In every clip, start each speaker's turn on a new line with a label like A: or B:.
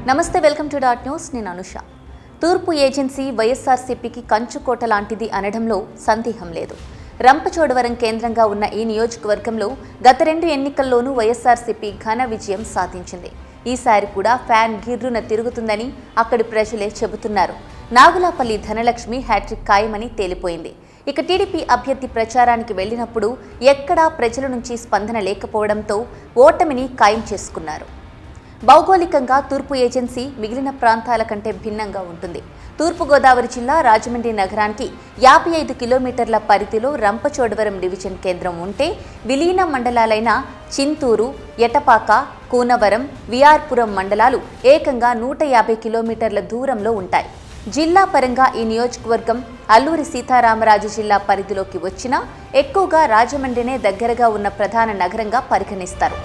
A: నమస్తే, welcome to dot news. నేను అనుష. తూర్పు ఏజెన్సీ వైఎస్ఆర్సీపీకి కంచుకోట లాంటిది అనడంలో సందేహం లేదు. రంపచోడవరం కేంద్రంగా ఉన్న ఈ నియోజకవర్గంలో గత 2 ఎన్నికల్లోనూ వైఎస్ఆర్సీపీ ఘన విజయం సాధించింది. ఈసారి కూడా ఫ్యాన్ గిర్రున తిరుగుతుందని అక్కడి ప్రజలే చెబుతున్నారు. నాగులాపల్లి ధనలక్ష్మి హ్యాట్రిక్ ఖాయమని తేలిపోయింది. ఇక టీడీపీ అభ్యర్థి ప్రచారానికి వెళ్లినప్పుడు ఎక్కడా ప్రజల నుంచి స్పందన లేకపోవడంతో ఓటమిని ఖాయం చేసుకున్నారు. భౌగోళికంగా తూర్పు ఏజెన్సీ మిగిలిన ప్రాంతాల కంటే భిన్నంగా ఉంటుంది. తూర్పుగోదావరి జిల్లా రాజమండ్రి నగరానికి 55 కిలోమీటర్ల పరిధిలో రంపచోడవరం డివిజన్ కేంద్రం ఉంటే, విలీన మండలాలైన చింతూరు, ఎటపాక, కూనవరం, విఆర్పురం మండలాలు ఏకంగా 150 కిలోమీటర్ల దూరంలో ఉంటాయి. జిల్లా పరంగా ఈ నియోజకవర్గం అల్లూరి సీతారామరాజు జిల్లా పరిధిలోకి వచ్చినా ఎక్కువగా రాజమండ్రినే దగ్గరగా ఉన్న ప్రధాన నగరంగా పరిగణిస్తారు.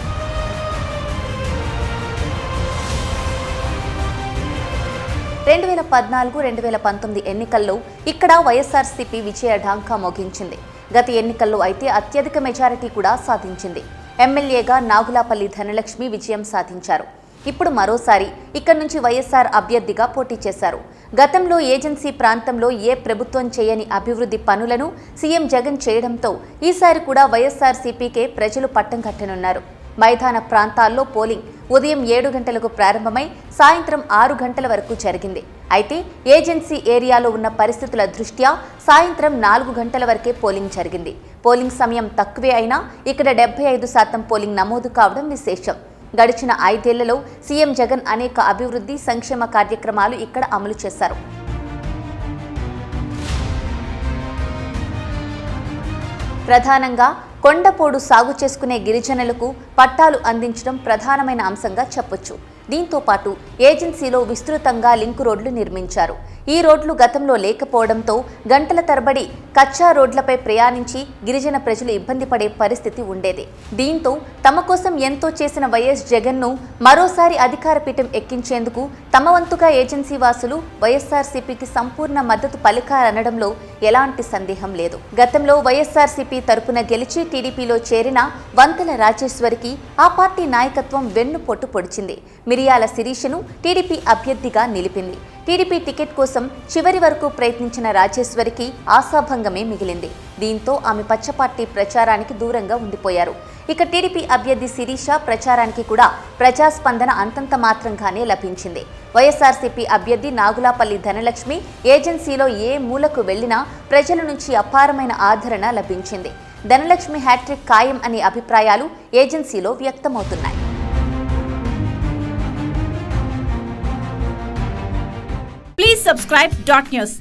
A: 2014-2019 ఎన్నికల్లో ఇక్కడ వైఎస్ఆర్సీపీ విజయ ఢాంకా మోగించింది. గత ఎన్నికల్లో అయితే అత్యధిక మెజారిటీ కూడా సాధించింది. ఎమ్మెల్యేగా నాగులాపల్లి ధనలక్ష్మి విజయం సాధించారు. ఇప్పుడు మరోసారి ఇక్కడి నుంచి వైఎస్ఆర్ అభ్యర్థిగా పోటీ చేశారు. గతంలో ఏజెన్సీ ప్రాంతంలో ఏ ప్రభుత్వం చేయని అభివృద్ధి పనులను సీఎం జగన్ చేయడంతో ఈసారి కూడా వైఎస్ఆర్సీపీకే ప్రజలు పట్టం కట్టనున్నారు. మైదాన ప్రాంతాల్లో పోలింగ్ ఉదయం 7 గంటలకు ప్రారంభమై సాయంత్రం 6 గంటల వరకు జరిగింది. అయితే ఏజెన్సీ ఏరియాలో ఉన్న పరిస్థితుల దృష్ట్యా సాయంత్రం 4 గంటల వరకే పోలింగ్ జరిగింది. పోలింగ్ సమయం తక్కువే అయినా ఇక్కడ 75% పోలింగ్ నమోదు కావడం విశేషం. గడిచిన 5 ఏళ్లలో సీఎం జగన్ అనేక అభివృద్ధి సంక్షేమ కార్యక్రమాలు ఇక్కడ అమలు చేశారు. ప్రధానంగా కొండపోడు సాగు చేసుకునే గిరిజనులకు పట్టాలు అందించడం ప్రధానమైన అంశంగా చెప్పొచ్చు. దీంతో పాటు ఏజెన్సీలో విస్తృతంగా లింకు రోడ్లు నిర్మించారు. ఈ రోడ్లు గతంలో లేకపోవడంతో గంటల తరబడి కచ్చా రోడ్లపై ప్రయాణించి గిరిజన ప్రజలు ఇబ్బంది పడే పరిస్థితి ఉండేది. దీంతో తమ కోసం ఎంతో చేసిన వైఎస్ జగన్ను మరోసారి అధికార పీఠం ఎక్కించేందుకు తమ వంతుగా ఏజెన్సీ వాసులు వైఎస్ఆర్సీపీకి సంపూర్ణ మద్దతు పలికారనడంలో ఎలాంటి సందేహం లేదు. గతంలో వైఎస్ఆర్సీపీ తరపున గెలిచి టీడీపీలో చేరిన వంతెల రాజేశ్వరికి ఆ పార్టీ నాయకత్వం వెన్నుపోటు పొడిచింది. మిరియాల శిరీషను టీడీపీ అభ్యర్థిగా నిలిపింది. టీడీపీ టికెట్ కోసం చివరి వరకు ప్రయత్నించిన రాజేశ్వరికి ఆశాభంగమే మిగిలింది. దీంతో ఆమె పచ్చపార్టీ ప్రచారానికి దూరంగా ఉండిపోయారు. ఇక టీడీపీ అభ్యర్థి శిరీష ప్రచారానికి కూడా ప్రజాస్పందన అంతంత మాత్రంగానే లభించింది. వైఎస్ఆర్సీపీ అభ్యర్థి నాగులాపల్లి ధనలక్ష్మి ఏజెన్సీలో ఏ మూలకు వెళ్లినా ప్రజల నుంచి అపారమైన ఆదరణ లభించింది. ధనలక్ష్మి హ్యాట్రిక్ ఖాయం అనే అభిప్రాయాలు ఏజెన్సీలో వ్యక్తమవుతున్నాయి.
B: Please subscribe Dot News.